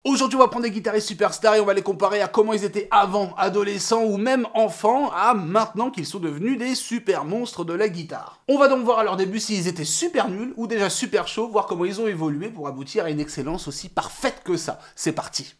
Aujourd'hui, on va prendre des guitaristes superstars et on va les comparer à comment ils étaient avant, adolescents ou même enfants, à maintenant qu'ils sont devenus des super monstres de la guitare. On va donc voir à leur début s'ils étaient super nuls ou déjà super chauds, voir comment ils ont évolué pour aboutir à une excellence aussi parfaite que ça. C'est parti!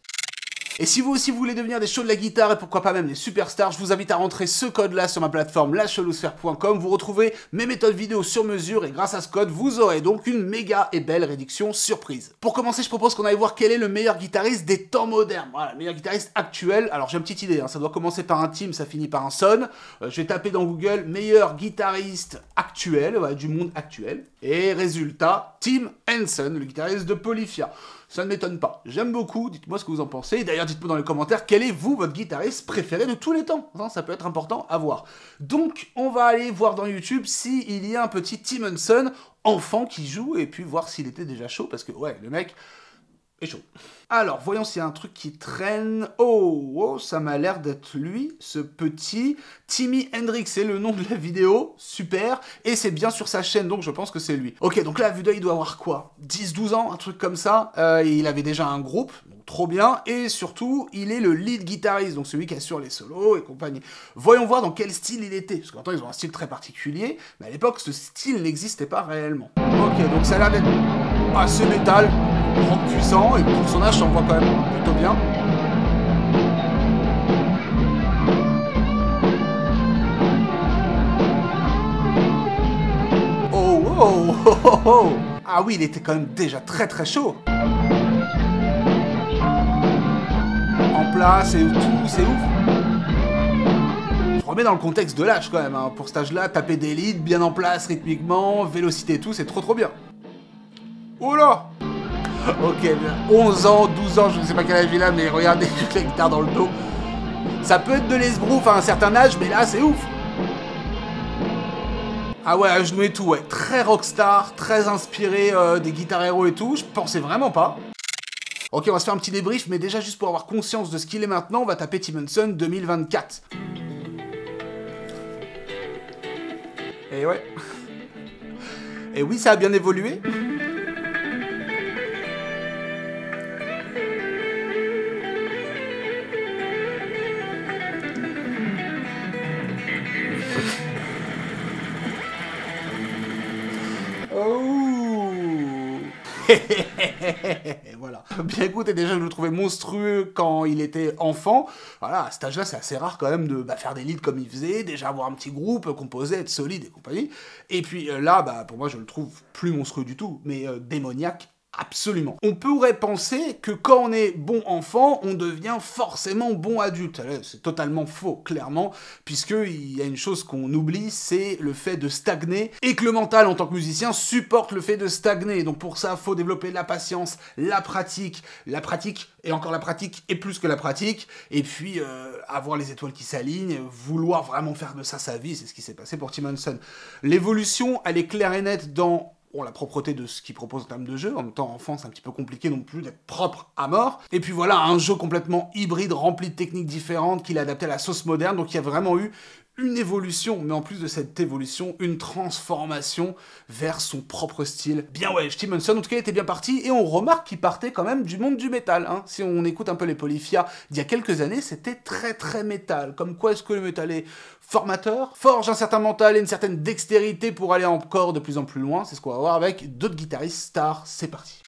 Et si vous aussi voulez devenir des chauds de la guitare et pourquoi pas même des superstars, je vous invite à rentrer ce code-là sur ma plateforme lachelosphère.com. Vous retrouvez mes méthodes vidéo sur mesure et grâce à ce code, vous aurez donc une méga et belle réduction surprise. Pour commencer, je propose qu'on aille voir quel est le meilleur guitariste des temps modernes. Voilà, le meilleur guitariste actuel. Alors j'ai une petite idée, hein, ça doit commencer par un Tim, ça finit par un Son. Je vais taper dans Google meilleur guitariste actuel, voilà, du monde actuel. Et résultat, Tim Henson, le guitariste de Polyphia. Ça ne m'étonne pas. J'aime beaucoup, dites-moi ce que vous en pensez. D'ailleurs, dites-moi dans les commentaires, quel est, vous, votre guitariste préféré de tous les temps? Ça peut être important à voir. Donc, on va aller voir dans YouTube s'il y a un petit Tim Henson, enfant, qui joue, et puis voir s'il était déjà chaud, parce que, ouais, le mec est chaud. Alors, voyons s'il y a un truc qui traîne. Oh, ça m'a l'air d'être lui, ce petit Timmy Hendrix, c'est le nom de la vidéo, super, et c'est bien sur sa chaîne, donc je pense que c'est lui. Ok, donc là, vu d'œil, il doit avoir quoi, 10-12 ans, un truc comme ça, il avait déjà un groupe, donc trop bien, et surtout, il est le lead guitariste, donc celui qui assure les solos et compagnie. Voyons voir dans quel style il était, parce qu'en temps, ils ont un style très particulier, mais à l'époque, ce style n'existait pas réellement. Ok, donc ça a l'air d'être assez métal, rock puissant, et pour son âge, ça en voit quand même plutôt bien. Oh. Ah oui, il était quand même déjà très chaud. En place et tout, c'est ouf. Je remets dans le contexte de l'âge quand même, hein. Pour cet âge-là, taper des leads, bien en place rythmiquement, vélocité et tout, c'est trop bien. Oh là! Ok, bien. 11 ans, 12 ans, je ne sais pas quel âge il a, mais regardez toute la guitare dans le dos. Ça peut être de l'esbrouf à un certain âge, mais là, c'est ouf. Ah ouais, à genoux et tout, ouais. Très rockstar, très inspiré des guitares héros et tout. Je pensais vraiment pas. Ok, on va se faire un petit débrief, mais déjà, juste pour avoir conscience de ce qu'il est maintenant, on va taper Tim Henson 2024. Et ouais. Et oui, ça a bien évolué. Voilà. Bien écoute, et déjà je le trouvais monstrueux quand il était enfant. Voilà, à cet âge-là, c'est assez rare quand même de faire des leads comme il faisait, déjà avoir un petit groupe, composer, être solide et compagnie. Et puis là, pour moi, je le trouve plus monstrueux du tout, mais démoniaque. Absolument. On pourrait penser que quand on est bon enfant, on devient forcément bon adulte. C'est totalement faux, clairement, puisqu'il y a une chose qu'on oublie, c'est le fait de stagner, et que le mental, en tant que musicien, supporte le fait de stagner. Donc pour ça, il faut développer la patience, la pratique, et encore la pratique, et plus que la pratique, et puis avoir les étoiles qui s'alignent, vouloir vraiment faire de ça sa vie, c'est ce qui s'est passé pour Tim Henson. L'évolution, elle est claire et nette dans la propreté de ce qu'il propose en termes de jeu. En même temps, enfant, c'est un petit peu compliqué non plus d'être propre à mort. Et puis voilà, un jeu complètement hybride, rempli de techniques différentes, qu'il a adapté à la sauce moderne. Donc il y a vraiment eu une évolution, mais en plus de cette évolution, une transformation vers son propre style. Bien ouais, Tim Henson, en tout cas, il était bien parti, et on remarque qu'il partait quand même du monde du métal, hein. Si on écoute un peu les Polyphia d'il y a quelques années, c'était très métal. Comme quoi est-ce que le métal est formateur, forge un certain mental et une certaine dextérité pour aller encore de plus en plus loin. C'est ce qu'on va voir avec d'autres guitaristes stars. C'est parti.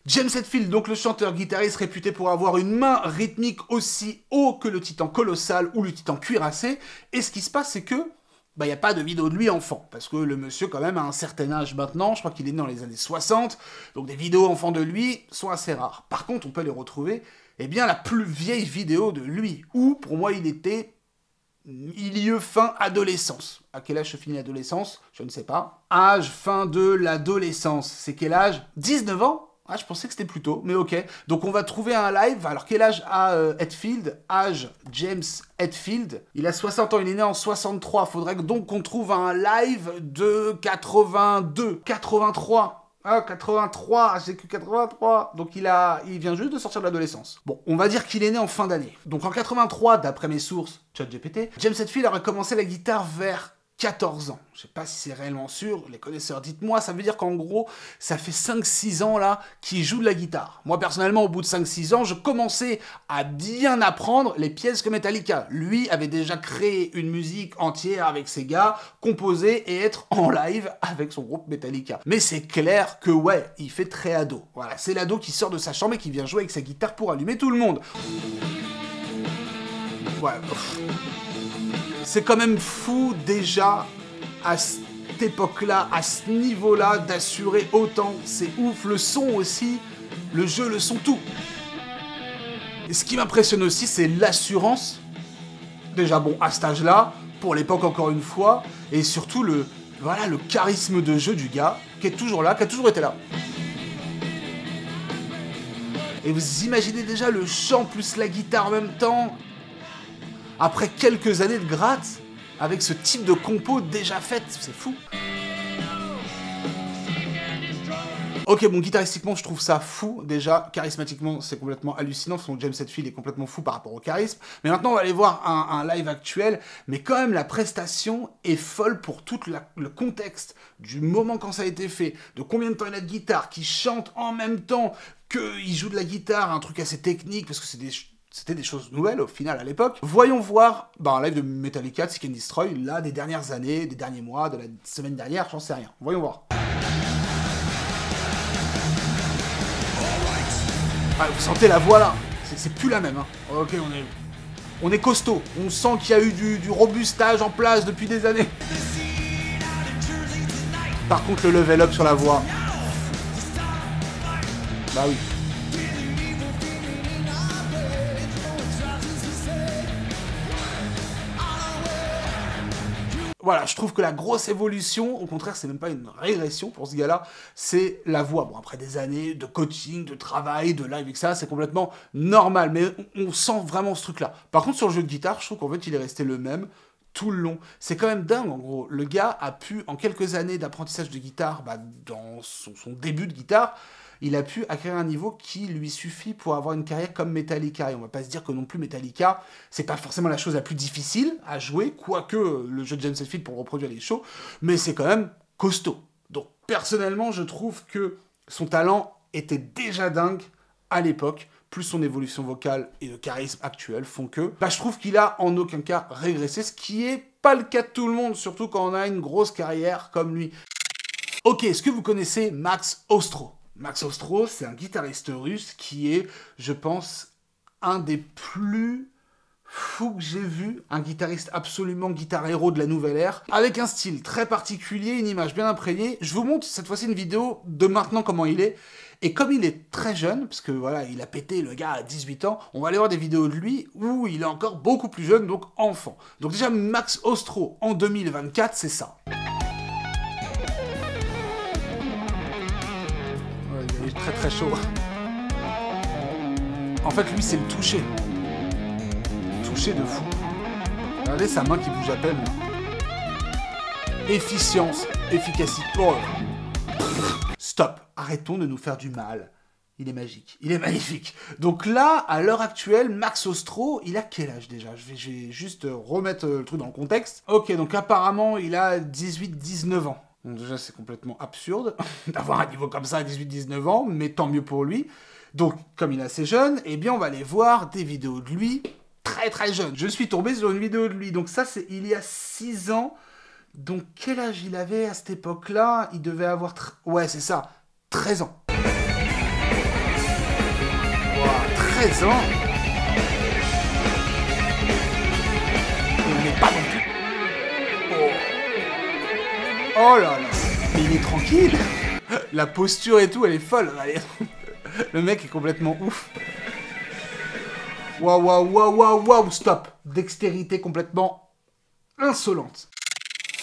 James Hetfield, donc le chanteur-guitariste réputé pour avoir une main rythmique aussi haut que le Titan Colossal ou le Titan Cuirassé. Et ce qui se passe, c'est que il n'y a pas de vidéo de lui enfant, parce que le monsieur quand même a un certain âge maintenant, je crois qu'il est né dans les années 60, donc des vidéos enfants de lui sont assez rares. Par contre, on peut les retrouver, la plus vieille vidéo de lui, où pour moi il était fin adolescence. À quel âge se finit l'adolescence? Je ne sais pas. Âge fin de l'adolescence, c'est quel âge? 19 ans? Ah, je pensais que c'était plus tôt, mais ok. Donc on va trouver un live. Alors quel âge a Hetfield? Âge James Hetfield. Il a 60 ans, il est né en 63. Faudrait donc qu'on trouve un live de 82, 83. Ah, 83, j'ai que 83. Donc il vient juste de sortir de l'adolescence. Bon, on va dire qu'il est né en fin d'année. Donc en 83, d'après mes sources, ChatGPT, James Hetfield aurait commencé la guitare vers 14 ans. Je sais pas si c'est réellement sûr, les connaisseurs, dites-moi, ça veut dire qu'en gros, ça fait 5-6 ans là qu'il joue de la guitare. Moi personnellement, au bout de 5-6 ans, je commençais à bien apprendre les pièces que Metallica. Lui avait déjà créé une musique entière avec ses gars, composer et être en live avec son groupe Metallica. Mais c'est clair que ouais, il fait très ado. Voilà, c'est l'ado qui sort de sa chambre et qui vient jouer avec sa guitare pour allumer tout le monde. Ouais, c'est quand même fou déjà à cette époque-là, à ce niveau-là, d'assurer autant. C'est ouf, le son aussi, le jeu, le son, tout. Et ce qui m'impressionne aussi, c'est l'assurance. Déjà bon, à cet âge-là, pour l'époque encore une fois, et surtout le charisme de jeu du gars, qui est toujours là, qui a toujours été là. Et vous imaginez déjà le chant plus la guitare en même temps. Après quelques années de gratte, avec ce type de compo déjà faite, c'est fou. Ok, bon, guitaristiquement, je trouve ça fou, déjà. Charismatiquement, c'est complètement hallucinant. Son James Hetfield est complètement fou par rapport au charisme. Mais maintenant, on va aller voir un live actuel. Mais quand même, la prestation est folle pour tout le contexte du moment quand ça a été fait, de combien de temps il a de guitare, qui chante en même temps qu'il joue de la guitare, un truc assez technique, parce que c'était des choses nouvelles au final à l'époque. Voyons voir un live de Metallica, Seek and Destroy, là, des dernières années, des derniers mois, de la semaine dernière, j'en sais rien. Voyons voir. Ah, vous sentez la voix là, c'est plus la même. Hein. Ok, on est costaud, on sent qu'il y a eu du robustage en place depuis des années. Par contre, le level up sur la voix. Bah oui. Voilà, je trouve que la grosse évolution, au contraire, c'est même pas une régression pour ce gars-là, c'est la voix. Bon, après des années de coaching, de travail, de live, etc., c'est complètement normal, mais on sent vraiment ce truc-là. Par contre, sur le jeu de guitare, je trouve qu'en fait, il est resté le même tout le long. C'est quand même dingue, en gros. Le gars a pu, en quelques années d'apprentissage de guitare, dans son début de guitare, il a pu acquérir un niveau qui lui suffit pour avoir une carrière comme Metallica. Et on va pas se dire que non plus Metallica, c'est pas forcément la chose la plus difficile à jouer, quoique le jeu de James Hetfield pour reproduire les shows, mais c'est quand même costaud. Donc personnellement, je trouve que son talent était déjà dingue à l'époque, plus son évolution vocale et le charisme actuel font que, je trouve qu'il a en aucun cas régressé, ce qui est pas le cas de tout le monde, surtout quand on a une grosse carrière comme lui. Ok, est-ce que vous connaissez Max Ostro ? Max Ostro, c'est un guitariste russe qui est, je pense, un des plus fous que j'ai vu. Un guitariste absolument guitar héros de la nouvelle ère, avec un style très particulier, une image bien imprégnée. Je vous montre cette fois-ci une vidéo de maintenant comment il est. Et comme il est très jeune, parce que voilà, il a pété le gars à 18 ans, on va aller voir des vidéos de lui où il est encore beaucoup plus jeune, donc enfant. Donc déjà, Max Ostro en 2024, c'est ça. Très très chaud. En fait, lui, c'est le toucher. Toucher de fou. Regardez sa main qui bouge à peine. Efficience, efficacité. Oh. Stop. Arrêtons de nous faire du mal. Il est magique. Il est magnifique. Donc là, à l'heure actuelle, Max Ostro, il a quel âge déjà ? Je vais juste remettre le truc dans le contexte. Ok, donc apparemment, il a 18-19 ans. Donc déjà, c'est complètement absurde d'avoir un niveau comme ça à 18-19 ans, mais tant mieux pour lui. Donc, comme il est assez jeune, eh bien, on va aller voir des vidéos de lui très très jeune. Je suis tombé sur une vidéo de lui, donc ça, c'est il y a 6 ans. Donc, quel âge il avait à cette époque-là ? Il devait avoir... Ouais, c'est ça, 13 ans. Wow, 13 ans. Il n'est pas non plus... Oh là là, mais il est tranquille. La posture et tout, elle est folle. Le mec est complètement ouf. Waouh, waouh, waouh, waouh, waouh, stop. Dextérité complètement insolente.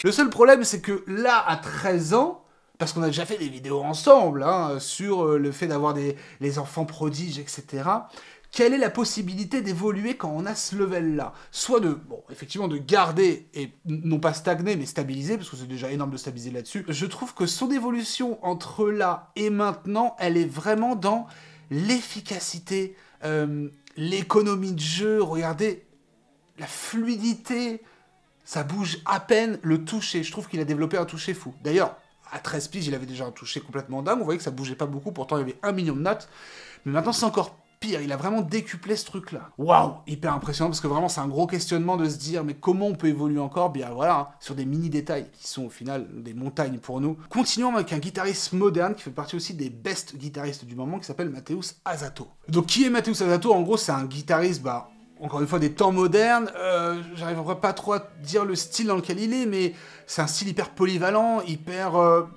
Le seul problème, c'est que là, à 13 ans, parce qu'on a déjà fait des vidéos ensemble, hein, sur le fait d'avoir les enfants prodiges, etc., quelle est la possibilité d'évoluer quand on a ce level-là ? Soit effectivement de garder, et non pas stagner, mais stabiliser, parce que c'est déjà énorme de stabiliser là-dessus. Je trouve que son évolution entre là et maintenant, elle est vraiment dans l'efficacité, l'économie de jeu, regardez, la fluidité, Ça bouge à peine le toucher. Je trouve qu'il a développé un toucher fou. D'ailleurs, à 13 piges, il avait déjà un toucher complètement dingue. Vous voyez que ça bougeait pas beaucoup, pourtant il y avait 1 million de notes. Mais maintenant, c'est encore pire. Il a vraiment décuplé ce truc-là. Waouh, hyper impressionnant, parce que vraiment, c'est un gros questionnement de se dire, mais comment on peut évoluer encore? Bien voilà, hein, sur des mini-détails, qui sont au final des montagnes pour nous. Continuons avec un guitariste moderne, qui fait partie aussi des best guitaristes du moment, qui s'appelle Mateusz Asato. Donc, qui est Mateusz Asato? En gros, c'est un guitariste, encore une fois, des temps modernes, j'arriverai pas trop à dire le style dans lequel il est, mais c'est un style hyper polyvalent, hyper,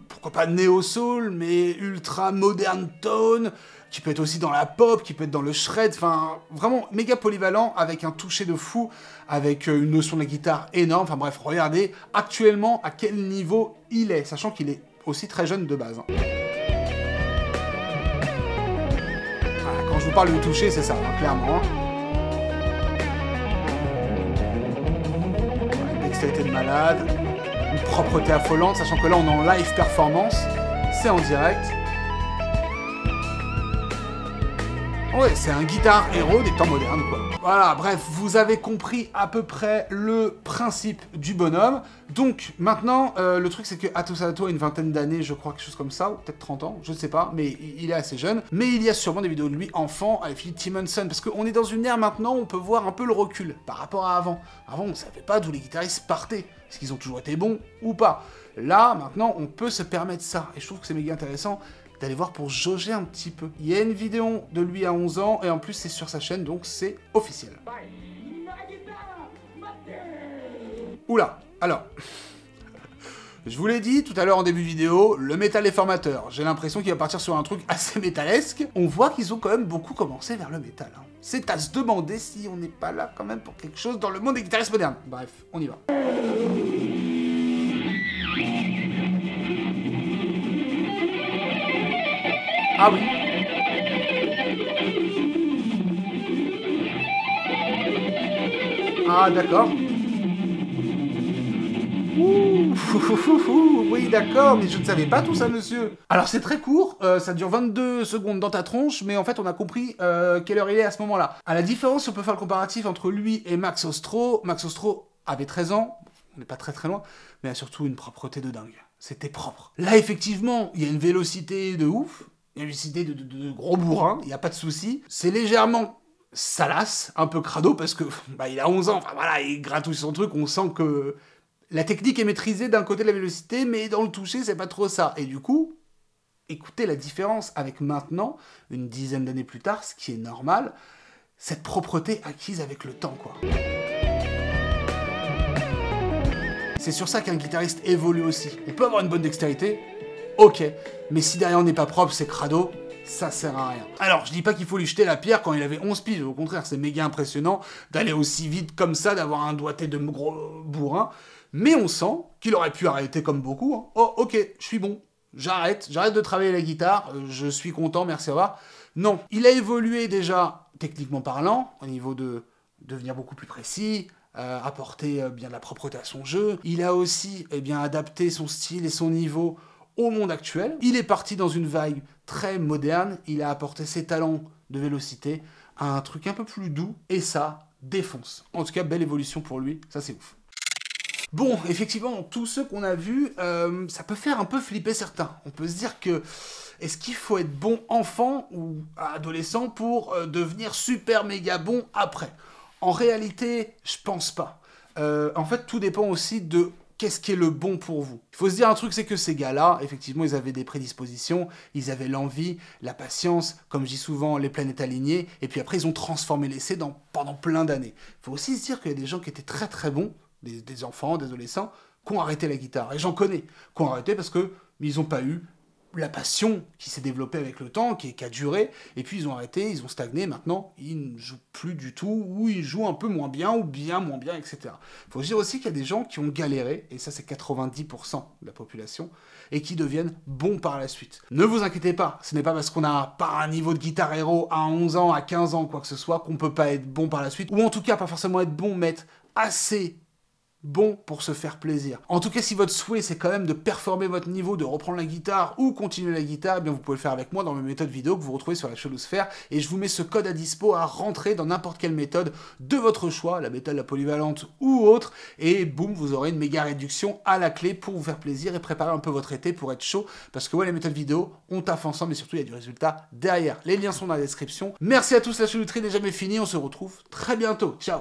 pourquoi pas néo-soul, mais ultra modern tone, qui peut être aussi dans la pop, qui peut être dans le shred, enfin, vraiment méga polyvalent, avec un toucher de fou, avec une notion de la guitare énorme, enfin bref, regardez actuellement à quel niveau il est, sachant qu'il est aussi très jeune de base. Hein. Voilà, quand je vous parle de toucher, c'est ça, hein, clairement. Hein. De malade, une propreté affolante, sachant que là on est en live performance, c'est en direct. Ouais, c'est un guitare héros des temps modernes, quoi. Voilà, bref, vous avez compris à peu près le principe du bonhomme. Donc, maintenant, le truc, c'est que Mateusz Asato a une vingtaine d'années, je crois, quelque chose comme ça, ou peut-être 30 ans, je ne sais pas, mais il est assez jeune. Mais il y a sûrement des vidéos de lui, enfant, avec Philip Timonson, parce qu'on est dans une ère maintenant où on peut voir un peu le recul par rapport à avant. Avant, on ne savait pas d'où les guitaristes partaient, est-ce qu'ils ont toujours été bons ou pas. Là, maintenant, on peut se permettre ça, et je trouve que c'est méga intéressant d'aller voir pour jauger un petit peu. Il y a une vidéo de lui à 11 ans, et en plus c'est sur sa chaîne, donc c'est officiel. Oula, alors... Je vous l'ai dit tout à l'heure en début de vidéo, le métal est formateur. J'ai l'impression qu'il va partir sur un truc assez métalesque. On voit qu'ils ont quand même beaucoup commencé vers le métal. Hein. C'est à se demander si on n'est pas là quand même pour quelque chose dans le monde des guitaristes modernes. Bref, on y va. Ah oui. Ah d'accord. Oui d'accord, mais je ne savais pas tout ça, monsieur. Alors c'est très court, ça dure 22 secondes dans ta tronche, mais en fait on a compris quelle heure il est à ce moment-là. À la différence, on peut faire le comparatif entre lui et Max Ostro. Max Ostro avait 13 ans, on n'est pas très loin, mais a surtout une propreté de dingue. C'était propre. Là effectivement, il y a une vélocité de ouf. Il y a une idée de gros bourrin, il n'y a pas de souci. C'est légèrement salace, un peu crado, parce que il a 11 ans, enfin voilà, il gratouille son truc, on sent que la technique est maîtrisée d'un côté de la vélocité, mais dans le toucher, c'est pas trop ça. Et du coup, écoutez la différence avec maintenant, une dizaine d'années plus tard, ce qui est normal, cette propreté acquise avec le temps, quoi. C'est sur ça qu'un guitariste évolue aussi. On peut avoir une bonne dextérité, ok, mais si derrière on n'est pas propre, c'est crado, ça sert à rien. Alors, je dis pas qu'il faut lui jeter la pierre quand il avait 11 piges, au contraire, c'est méga impressionnant d'aller aussi vite comme ça, d'avoir un doigté de gros bourrin, mais on sent qu'il aurait pu arrêter comme beaucoup. Hein. Oh, ok, je suis bon, j'arrête de travailler la guitare, je suis content, merci, au revoir. Non, il a évolué déjà, techniquement parlant, au niveau de devenir beaucoup plus précis, apporter bien de la propreté à son jeu. Il a aussi adapté son style et son niveau au monde actuel. Il est parti dans une vague très moderne, il a apporté ses talents de vélocité à un truc un peu plus doux, et ça défonce. En tout cas, belle évolution pour lui, ça c'est ouf. Bon, effectivement, tous ceux qu'on a vus, ça peut faire un peu flipper certains. On peut se dire que, est-ce qu'il faut être bon enfant ou adolescent pour devenir super méga bon après? En réalité, je pense pas. En fait, tout dépend aussi de qu'est-ce qui est le bon pour vous. Il faut se dire un truc, c'est que ces gars-là, effectivement, ils avaient des prédispositions, ils avaient l'envie, la patience, comme je dis souvent, les planètes alignées, et puis après, ils ont transformé l'essai pendant plein d'années. Il faut aussi se dire qu'il y a des gens qui étaient très très bons, des enfants, des adolescents, qui ont arrêté la guitare. Et j'en connais, qui ont arrêté parce que ils n'ont pas eu la passion qui s'est développée avec le temps, qui a duré, et puis ils ont arrêté, ils ont stagné, maintenant ils ne jouent plus du tout, ou ils jouent un peu moins bien, ou bien moins bien, etc. Il faut dire aussi qu'il y a des gens qui ont galéré, et ça c'est 90% de la population, et qui deviennent bons par la suite. Ne vous inquiétez pas, ce n'est pas parce qu'on n'a pas un niveau de guitare héros à 11 ans, à 15 ans, quoi que ce soit, qu'on peut pas être bon par la suite, ou en tout cas pas forcément être bon, mais être assez bon pour se faire plaisir. En tout cas, si votre souhait c'est quand même de performer votre niveau, de reprendre la guitare ou continuer la guitare, eh bien vous pouvez le faire avec moi dans mes méthodes vidéo que vous retrouvez sur la Chelosphère, et je vous mets ce code à dispo à rentrer dans n'importe quelle méthode de votre choix, la méthode la polyvalente ou autre, et boum, vous aurez une méga réduction à la clé pour vous faire plaisir et préparer un peu votre été pour être chaud, parce que ouais, les méthodes vidéo, on taffe ensemble, mais surtout il y a du résultat derrière. Les liens sont dans la description. Merci à tous, la chalouterie n'est jamais finie, on se retrouve très bientôt. Ciao.